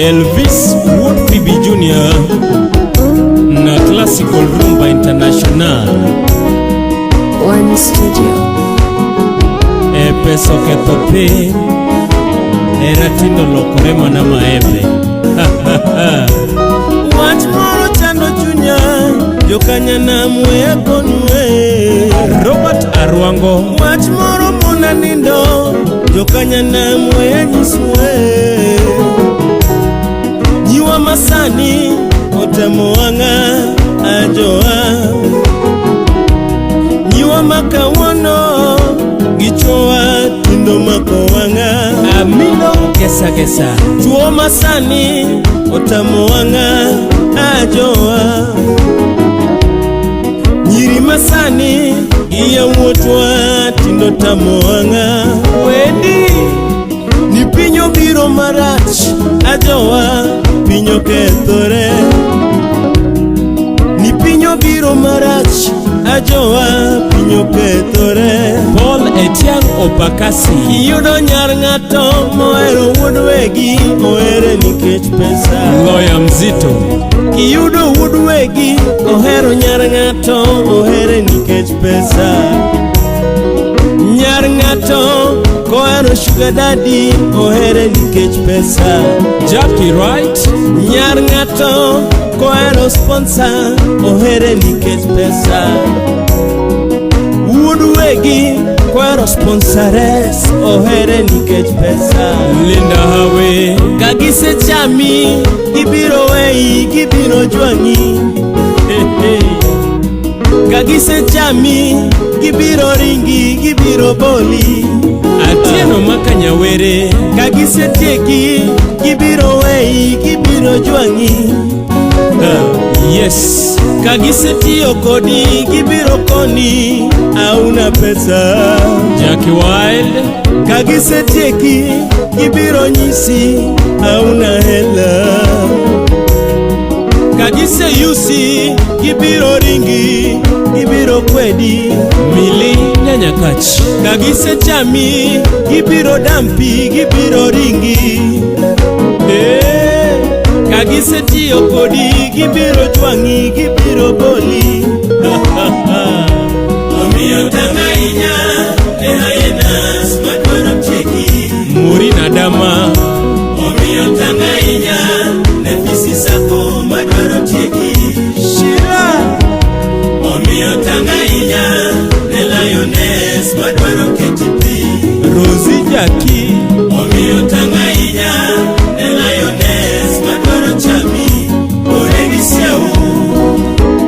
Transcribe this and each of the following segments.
Elvis Woodfibi Jr. na Classical Rumba International One Studio. Peso kethope ratindo lokore mana maembe. Wach moro chando chunya jokanya na muya konwe Robert Arwango. Wach moro mona nindo jokanya na muya nyiswe Nyiwa masani otemo wanga ajoa Nyiwa makawono gichoa tindo makowanga Amilo kesa Chuo masani otemo wanga ajoa Nyiri masani iya wotwa tindo tamo wanga Wedi ni pinyo biro marach ajoa pinyo kethore Ni pinyo biro marach ajoa pinyo kethore Paul Etiang Opakasi Iyudo nyar ng'ato moero wuodwegi ohere nikech pesa Loya Mzito Iyudo wuodwegi ohero nyar ng'ato ohere nikech pesa Nyar ng'ato koero sugar daddy ohere nikech pesa Jackie Wright Nyar ng'ato koero sponsor ohere nikech pesa Wuodwegi koero sponsores ohere nikech pesa Linda Hawe Kagise chami gibiro wei gibiro jwangi Kagise chami gibiro ringi gibiro boli Atieno Makanyawere Kagise tieki gibiro wei gibiro jwangi Yes Kagise tiyo kodi gibiro koni auna pesa Jackie Wild Kagise tieki gibiro nyisi auna hela Kagise yusi gibiro ringi gibiro kwedi Mili Nyanyakach Kagise chami gibiro dampi gibiro ringi Kagise tiyo kodi gibiro jwangi gibiro boli Omiyo tangainya hayenas madwaro cheki Murina Dama Omiyo tangainya nefisi sako madwaro cheki Shira Omiyo tangainya Lioness madwaro ketipi Rosie Jackie Omiyo tangainya Lioness madwaro chami oregi siau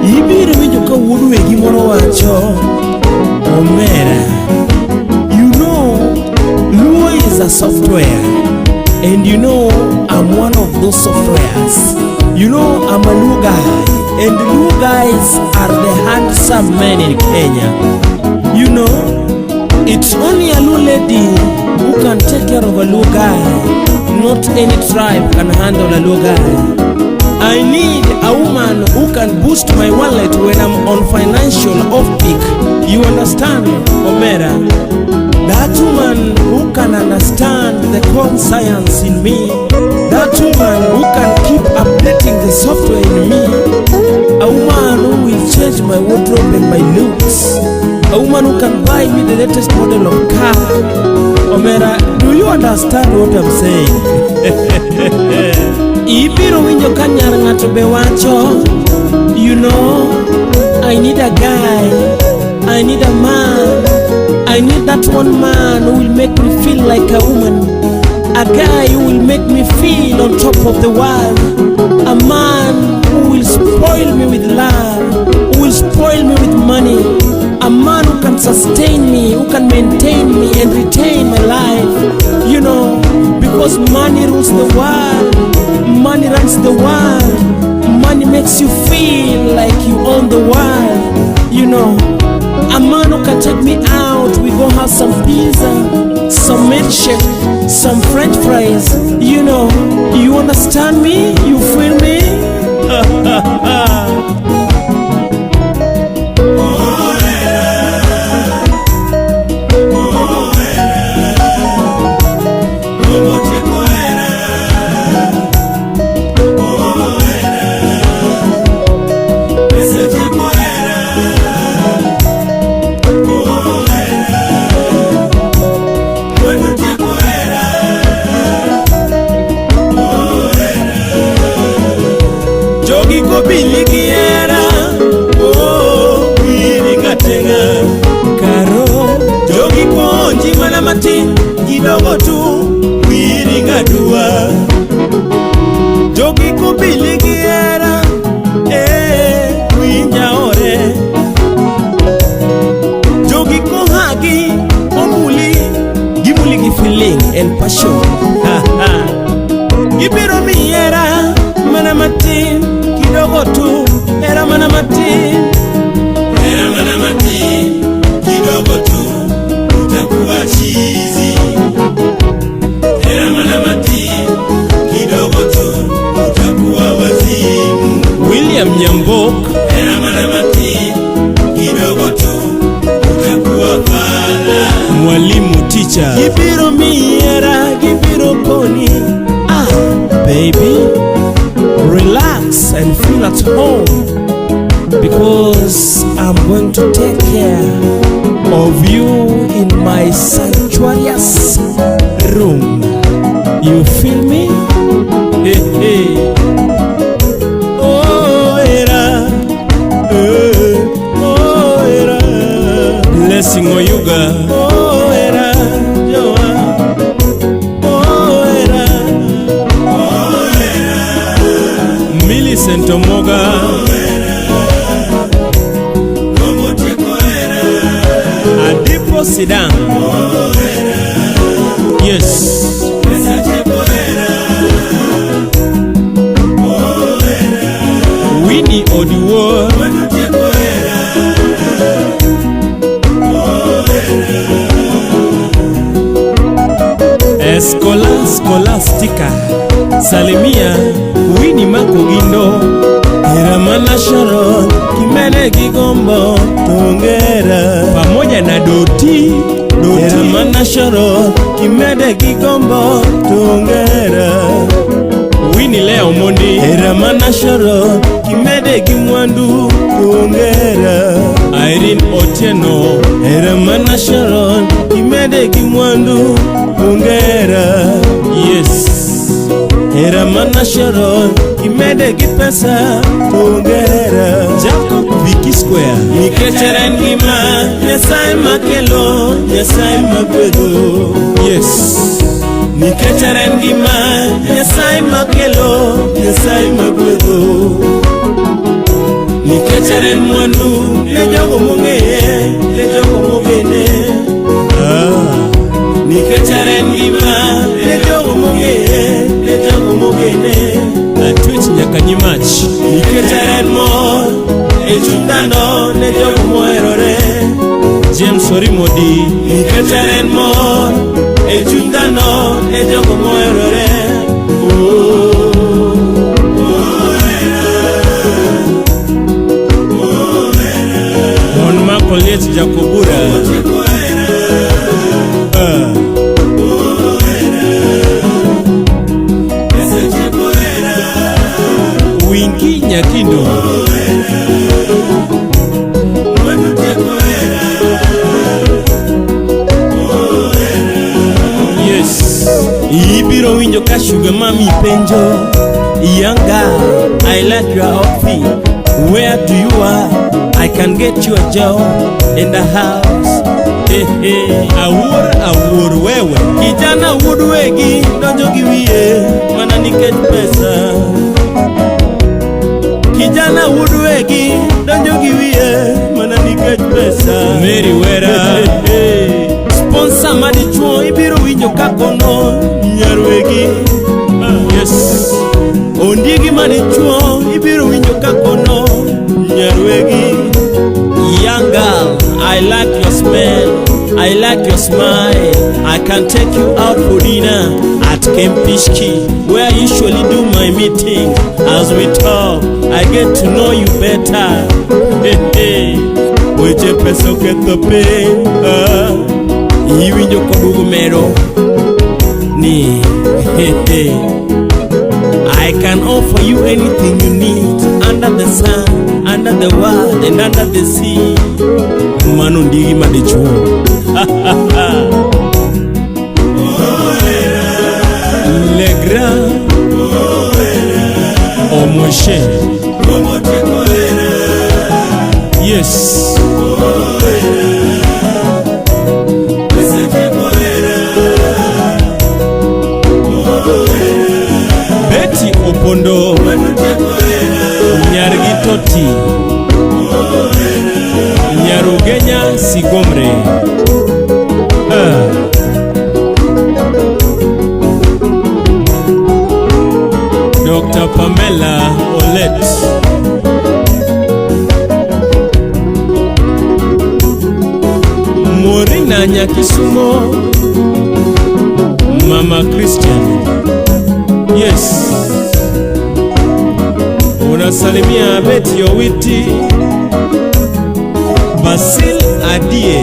Ibiro winjo ka wuodwegi moro wacho Omera You know Luo is a software And you know I'm one of those softwares You know I'm a Luo guy And Luo guys are the handsome men in Kenya You know It's only a Luo lady who can take care of a Luo guy Not any tribe can handle a Luo guy I need a woman who can boost my wallet when I'm on financial off-peak. You understand, Omera? That woman who can understand the core science in me. That woman who can keep updating the software in me. A woman who will change my wardrobe and my looks. A woman who can buy me the latest model of car. Omera, do you understand what I'm saying? Ibiro winjo kanyar ng'ato be wacho You know I need a guy I need a man I need that one man who will make me feel like a woman A guy who will make me feel on top of the world A man who will spoil me with love Who will spoil me with money A man who can sustain me Who can maintain me and retain my life You know Because money rules the world Money runs the world Money makes you feel like you own the world You know A man who can take me out We go have some pizza Some milkshake Some french fries You know You understand me? You feel me? matin kidogo tu wiringa dua jogi kubili giera winja ore jogi kohagi omuli gimuli gi feeling and passion gibiro miera mana matin kidogo tu era mana matin kidogo tu utakuwa chizi era mana matin kidogo tu utakuwa wazimu William Nyambok era mana matin kidogo tu utakuwa fala mwalimu teacher gibiro miera gibiro poni baby relax and feel at home because I'm going to take care of you in my sanctuarious room. You feel me? Hey, hey. Oh, era. Oh, era. Blessing Oyuga. Oh, era. Joa. Oh, era. Oh, era. Millicent Omoga. Sit down. Yes. Winnie Odiwo. Scholastica. Salimia. Winnie Makogindo. Iramana Sharon. Kimene Gigombo. Tongera. Pamoja na Doti. Iramana Sharon. Kimene Gigombo. Tongera. Winnie Leo Mondi. Iramana Sharon. Kimene Gimwandu. Tongera. Irene Otieno. Iramana Sharon. Kimene Gimwandu. Tongera. Yes. Iramana Sharon. Kimede gipesa tongera Jacob Vicky Square Nikecheren gima Nyesai makelo Nyesai magwedo Yes Nikecheren gima Nyesai makelo Nyesai magwedo Nikecheren mwandu Nejogo mongeye Nejogo mogene Nikecheren gima Nejogo mongeye Nejogo mogene Twitch Nyakanyimach Nikecheren mo Echundano Nejogo moerore James Orimodi Nikecheren mo Echundano Nejogo moerore Mon Makoliet Jakobura Winky Nyakindo Yes Ibiro winjo ka sugar mami penjo Young girl, I like your outfit Where do you are? I can get you a job in the house Hey, hey, awur wewe Kijana woodwegi donjo giwie Mana nikech pesa Kijana woodwegi donjo giwie Mana nikech pesa Mary Wera Sponsor madichuo ibiro winjo kakono Nyarwegi Yes Ondigi madichuo ibiro winjo kakono Nyarwegi Young girl, I like your smell I like your smile I can take you out for dinner at Kempishki Where I usually do my meeting As we talk, I get to know you better Hey, hey Weche peso keto pe Iwinjo kodugu mero Ni Hey, hey I can offer you anything you need Under the sun, under the world and under the sea Manu ndigi madichuo Le grand Omoshe Yes Kisumo, Mama Christian. Yes, unasalimia Betty Owiti, Basil Adie,